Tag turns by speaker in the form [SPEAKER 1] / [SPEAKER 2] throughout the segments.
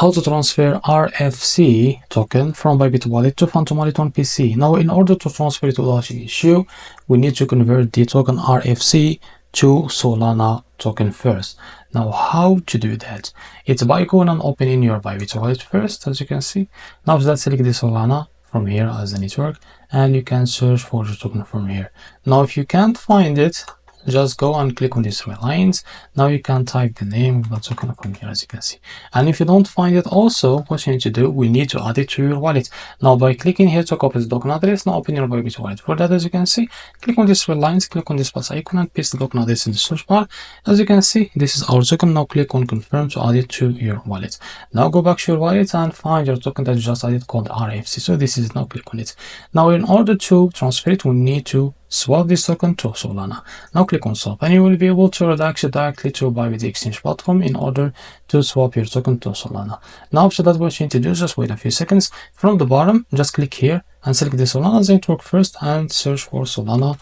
[SPEAKER 1] how to transfer RFC token from Bybit wallet to Phantom wallet on PC. Now, in order to transfer it without any issue, we need to convert the token RFC to Solana token first. Now, how to do that? It's by going and opening your Bybit wallet first, as you can see. Now, after that, select the Solana from here as a network, and you can search for the token from here. Now, if you can't find it, just go and click on these three lines. Now you can type the name of the token from here, as you can see. And if you don't find it, also what you need to do, we need to add it to your wallet. Now by clicking here to copy the token address, now open your Bybit wallet. For that, as you can see, click on these three lines, click on this plus icon and paste the token address in the search bar. As you can see, this is our token. Now click on confirm to add it to your wallet. Now go back to your wallet and find your token that you just added called RFC. So this is, now click on it. Now in order to transfer it, we need to swap this token to Solana. Now click on swap and you will be able to redirect it directly to Bybit exchange platform in order to swap your token to Solana. Now after that, what you need to do is just wait a few seconds. From the bottom, just click here and select the Solana network first and search for Solana.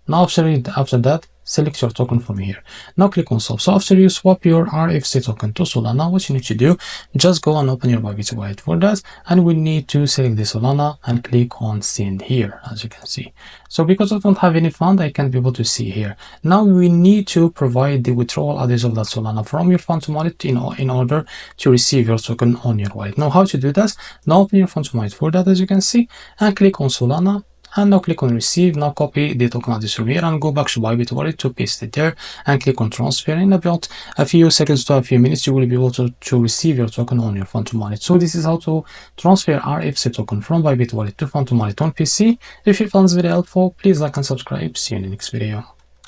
[SPEAKER 1] Now after that, select your token from here. Now click on swap. So after you swap your RFC token to Solana, what you need to do, just go and open your Bybit wallet. For that, and we need to select the Solana and click on send here, as you can see. So because I don't have any fund, I can't be able to see here. Now we need to provide the withdrawal address of that Solana from your Phantom wallet in order to receive your token on your wallet. Now how to do that? Now open your Phantom wallet. For that, as you can see, and click on Solana. And now click on receive. Now copy the token address from here and go back to Bybit wallet to paste it there and click on transfer. In about a few seconds to a few minutes, you will be able to receive your token on your Phantom wallet. So this is how to transfer RFC token from Bybit wallet to Phantom wallet on PC. If you found this video helpful, please like and subscribe. See you in the next video.